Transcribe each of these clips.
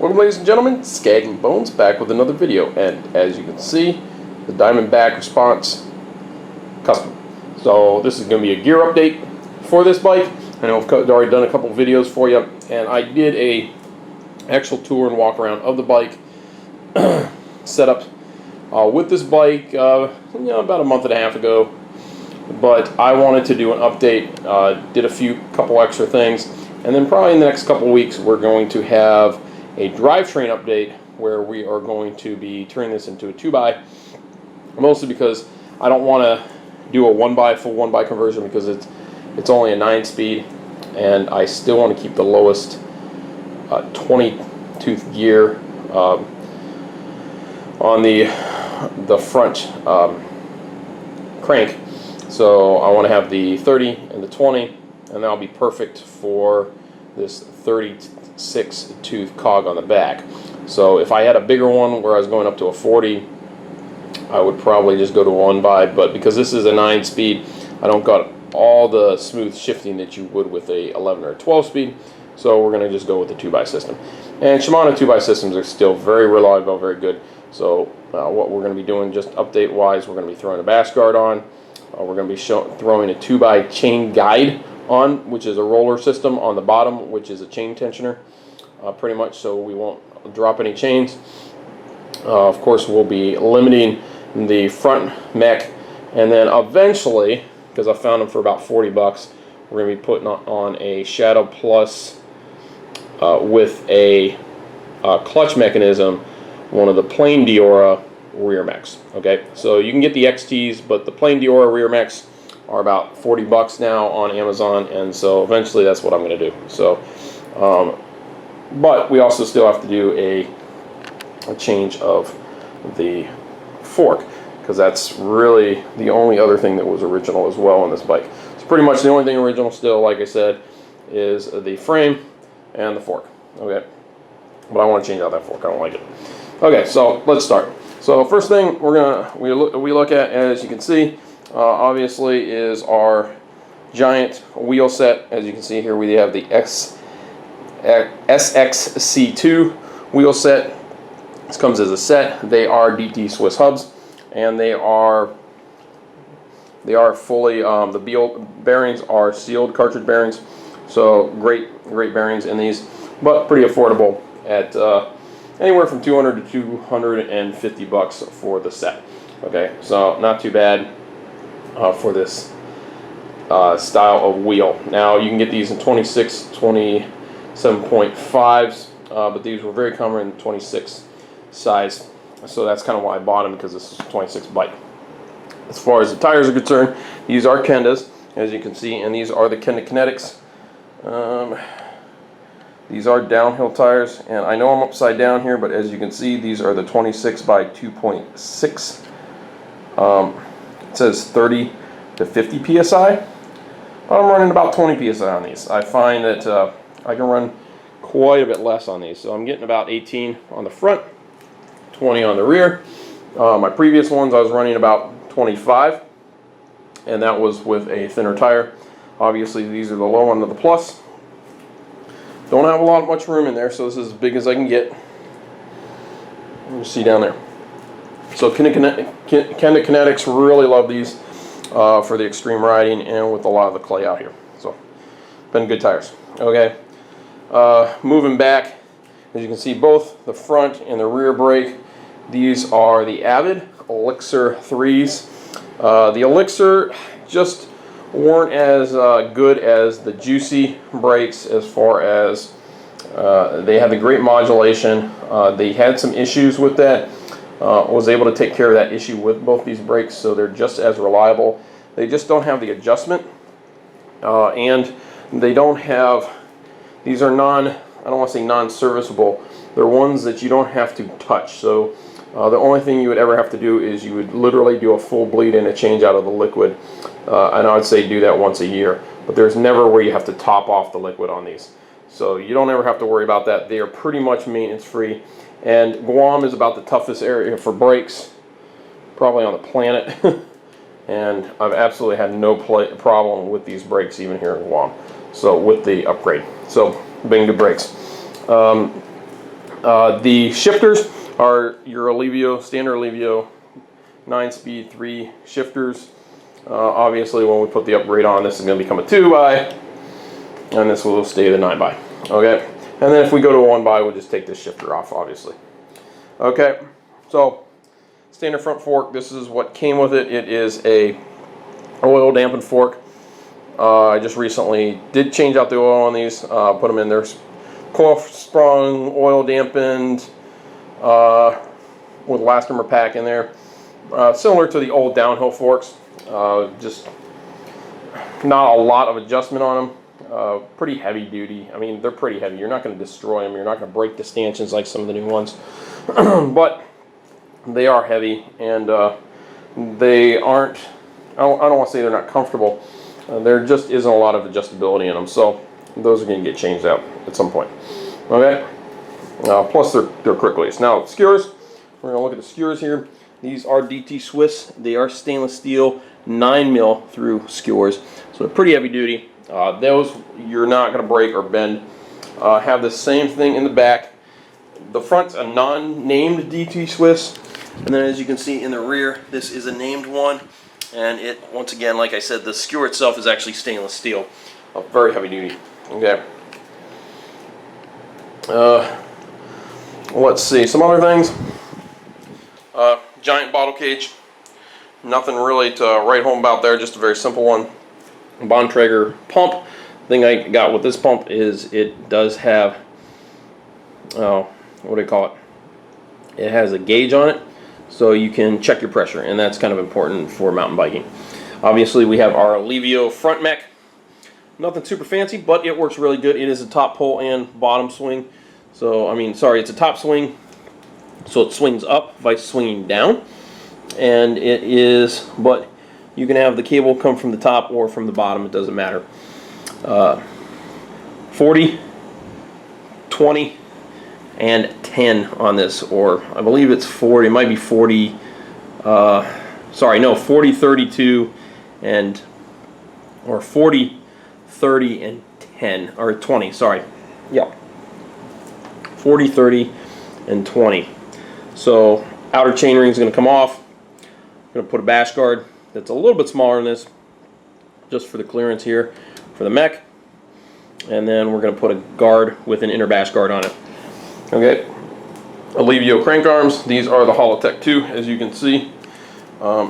Welcome, ladies and gentlemen, Skag and Bones back with another video, and as you can see, the Diamondback Response Custom. So this is going to be a gear update for this bike. I know I've already done a couple videos for you, and I did a actual tour and walk around of the bike setup with this bike about a month and a half ago. But I wanted to do an update, did a couple extra things, and then probably in the next couple weeks we're going to have a drivetrain update where we are going to be turning this into a 2x, mostly because I don't want to do a full 1x conversion because it's only a 9-speed, and I still want to keep the lowest 20-tooth gear on the front crank. So I want to have the 30 and the 20, and that'll be perfect for this 36-tooth cog on the back. So if I had a bigger one where I was going up to a 40, I would probably just go to 1x, but because this is a 9-speed, I don't got all the smooth shifting that you would with a 11 or a 12-speed, so we're going to just go with the 2x system. And Shimano 2x systems are still very reliable, very good. So what we're going to be doing, just update-wise, we're going to be throwing a bash guard on. We're going to be throwing a 2x chain guide on, which is a roller system on the bottom, which is a chain tensioner, pretty much, so we won't drop any chains. Of course, we'll be limiting the front mech, and then eventually, because I found them for about 40 bucks, we're going to be putting on a Shadow Plus with a clutch mechanism, one of the plain Diora rear mechs. Okay, so you can get the XTs, but the plain Diora rear mechs are about 40 bucks now on Amazon, and so eventually that's what I'm going to do. So, but we also still have to do a change of the fork, because that's really the only other thing that was original as well on this bike. So pretty much the only thing original still, like I said, is the frame and the fork. Okay, but I want to change out that fork. I don't like it. Okay, so let's start. So first thing we look at, as you can see, obviously, is our giant wheel set. As you can see here, we have the SXC2 wheel set. This comes as a set. They are DT Swiss hubs, and they are fully the bearings are sealed cartridge bearings. So great bearings in these, but pretty affordable at anywhere from 200 to 250 bucks for the set. Okay, so not too bad for this style of wheel. Now you can get these in 26, 27.5s, but these were very common in 26 size. So that's kind of why I bought them, because this is a 26 bike. As far as the tires are concerned, these are Kendas, as you can see, and these are the Kenda Kinetics. These are downhill tires, and I know I'm upside down here, but as you can see, these are the 26 by 2.6. It says 30 to 50 psi, but I'm running about 20 psi on these. I find that I can run quite a bit less on these, so I'm getting about 18 on the front, 20 on the rear. My previous ones I was running about 25, and that was with a thinner tire. Obviously these are the low end of the Plus. Don't have much room in there, so this is as big as I can get. You see down there. So Kenda Kinetics, really love these for the extreme riding and with a lot of the clay out here. So been good tires. Okay, moving back, as you can see, both the front and the rear brake, these are the Avid Elixir 3s. The Elixir just weren't as good as the Juicy brakes, as far as they had the great modulation. They had some issues with that. Was able to take care of that issue with both these brakes, so they're just as reliable. They just don't have the adjustment, and they don't have, these are I don't want to say non-serviceable, they're ones that you don't have to touch. So the only thing you would ever have to do is you would literally do a full bleed and a change out of the liquid, and I would say do that once a year, but there's never where you have to top off the liquid on these. So you don't ever have to worry about that. They are pretty much maintenance free, and Guam is about the toughest area for brakes probably on the planet. And I've absolutely had no problem with these brakes even here in Guam. So with the upgrade, so been good brakes. The shifters are your Alivio, standard Alivio 9-speed 3 shifters. Obviously, when we put the upgrade on, this is going to become a 2x, and this will stay the 9x. Okay, and then if we go to a 1x, we'll just take this shifter off, obviously. Okay, so standard front fork. This is what came with it. It is a oil dampened fork. I just recently did change out the oil on these. Put them in there, coil sprung, oil dampened, with elastomer pack in there. Similar to the old downhill forks. Just not a lot of adjustment on them. Pretty heavy duty. I mean, they're pretty heavy. You're not going to destroy them. You're not going to break the stanchions like some of the new ones. But they are heavy, and they aren't, I don't want to say they're not comfortable. There just isn't a lot of adjustability in them. So those are going to get changed out at some point. Okay? Plus they're quick release. Now, skewers. We're going to look at the skewers here. These are DT Swiss. They are stainless steel 9mm through skewers, so they're pretty heavy duty. Those you're not going to break or bend. Have the same thing in the back. The front's a non-named DT Swiss, and then as you can see in the rear, this is a named one. And it, once again, like I said, the skewer itself is actually stainless steel, very heavy duty. Okay. Let's see some other things. Giant bottle cage. Nothing really to write home about there, just a very simple one. Bontrager pump. The thing I got with this pump is it does have, what do you call it? It has a gauge on it, so you can check your pressure, and that's kind of important for mountain biking. Obviously, we have our Alivio front mech. Nothing super fancy, but it works really good. It is a top pull and bottom swing. So, I mean, sorry, it's a top swing, so it swings up by swinging down. And it is, but you can have the cable come from the top or from the bottom, it doesn't matter. 40, 20, and 10 on this, or I believe it's 40, it might be 40, sorry, no, 40, 32, and, or 40, 30, and 10, or 20, sorry, yeah, 40, 30, and 20. So outer chainring is going to come off. I'm going to put a bash guard that's a little bit smaller than this, just for the clearance here for the mech, and then we're going to put a guard with an inner bash guard on it. Okay, Alivio crank arms. These are the Holotech 2, as you can see.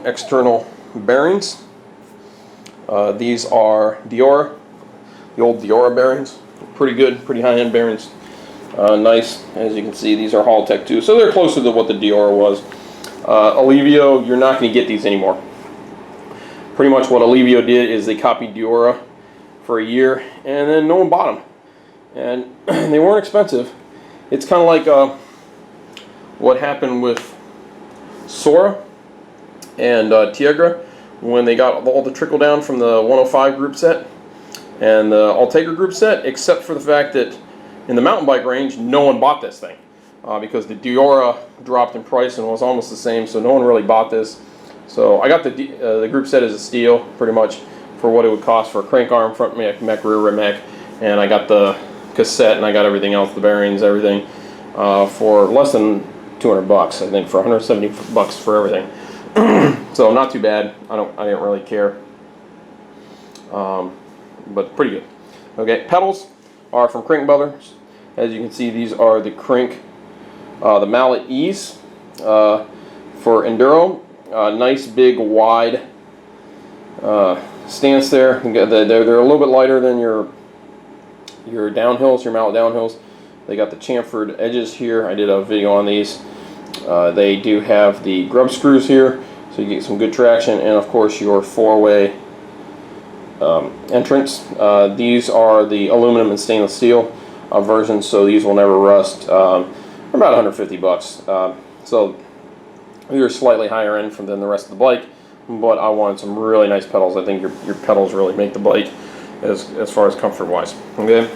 External bearings. These are Diora, the old Diora bearings. Pretty good, pretty high-end bearings. Nice, as you can see, these are Holotech 2, so they're closer to what the Diora was. Alivio, you're not going to get these anymore. Pretty much what Alivio did is they copied Diora for a year, and then no one bought them. And they weren't expensive. It's kind of like what happened with Sora and Tiagra when they got all the trickle down from the 105 group set and the Ultegra group set, except for the fact that in the mountain bike range, no one bought this thing because the Diora dropped in price and was almost the same, so no one really bought this. So I got the group set as a steal, pretty much, for what it would cost for a crank arm, front mech, rear mech, and I got the cassette and I got everything else, the bearings, everything, for less than 200 bucks, I think, for 170 bucks for everything. So not too bad. I didn't really care, but pretty good. Okay, pedals are from Crank Brothers. As you can see, these are the Crank, the Mallet E's for enduro. Nice big wide stance there. They're a little bit lighter than your downhills, your Mallet downhills. They got the chamfered edges here. I did a video on these. They do have the grub screws here, so you get some good traction, and of course your four-way entrance. These are the aluminum and stainless steel versions, so these will never rust. About 150 bucks. So you're slightly higher end than the rest of the bike, but I wanted some really nice pedals. I think your pedals really make the bike as far as comfort wise. Okay.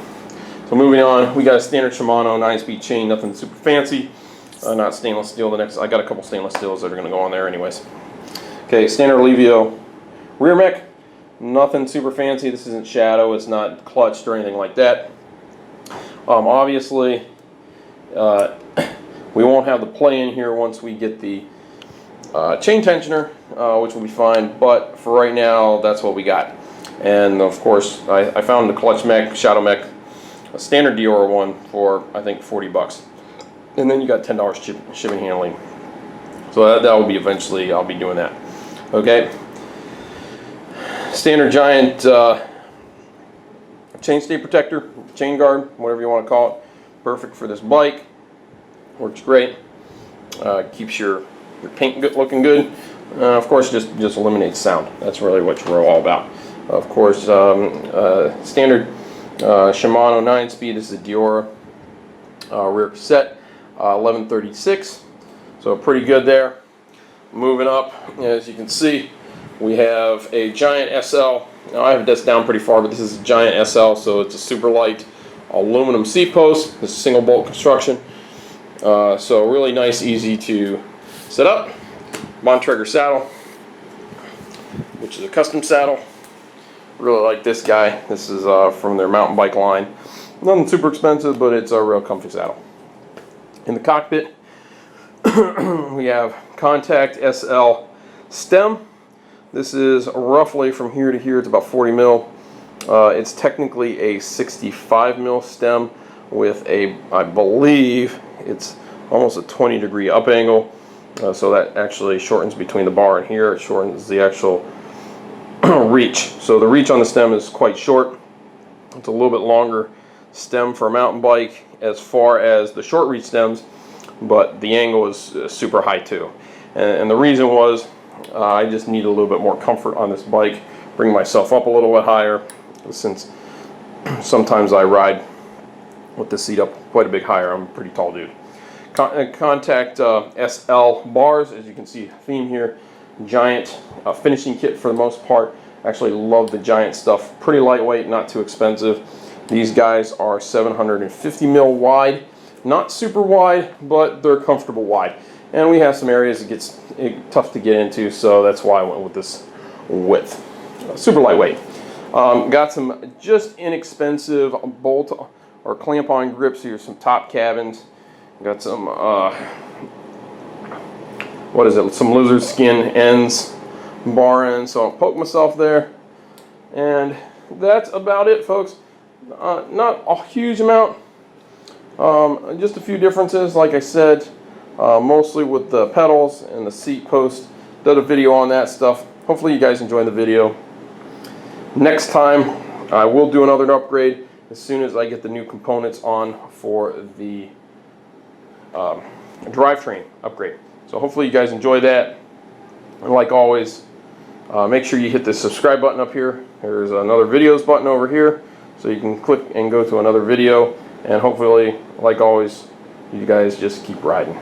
So moving on, we got a standard Shimano 9-speed chain, nothing super fancy. Not stainless steel. I got a couple stainless steels that are going to go on there anyways. Okay, standard Alivio rear mech, nothing super fancy. This isn't shadow, it's not clutched or anything like that. Obviously, We won't have the play in here once we get the chain tensioner, which will be fine, but for right now, that's what we got. And of course, I found the clutch mech, shadow mech, a standard Dior one for, I think, 40 bucks. And then you got $10 shipping handling. So that will be eventually, I'll be doing that. Okay. Standard giant chain stay protector, chain guard, whatever you want to call it. Perfect for this bike. Works great. Keeps your paint looking good. Of course, just eliminates sound. That's really what you're all about. Of course, standard Shimano 9-speed. This is a Dior rear cassette, 1136. So pretty good there. Moving up, as you can see, we have a giant SL. Now I have this down pretty far, but this is a giant SL, so it's a super light aluminum seat post. This is single bolt construction. So really nice, easy to set up. Bontrager saddle, which is a custom saddle. Really like this guy. This is from their mountain bike line. Nothing super expensive, but it's a real comfy saddle. In the cockpit, we have Contact SL stem. This is roughly from here to here. It's about 40 mil. It's technically a 65 mil stem with a, I believe, it's almost a 20-degree up angle. So that actually shortens between the bar and here. It shortens the actual reach. So the reach on the stem is quite short. It's a little bit longer stem for a mountain bike as far as the short reach stems, but the angle is super high too. And the reason was I just need a little bit more comfort on this bike, bring myself up a little bit higher, since sometimes I ride with the seat up quite a bit higher. I'm a pretty tall dude. Contact SL bars, as you can see, theme here. Giant finishing kit for the most part. Actually love the giant stuff. Pretty lightweight, not too expensive. These guys are 750 mil wide. Not super wide, but they're comfortable wide. And we have some areas it gets tough to get into, so that's why I went with this width. Super lightweight. Got some just inexpensive bolt or clamp-on grips. Here's some top cabins. Got some, what is it? Some lizard skin ends, bar ends. So I'll poke myself there. And that's about it, folks. Not a huge amount. Just a few differences, like I said, mostly with the pedals and the seat post. Did a video on that stuff. Hopefully you guys enjoyed the video. Next time I will do another upgrade as soon as I get the new components on for the drivetrain upgrade. So hopefully you guys enjoy that. And like always, make sure you hit the subscribe button up here. There's another videos button over here, so you can click and go to another video. And hopefully, like always, you guys just keep riding.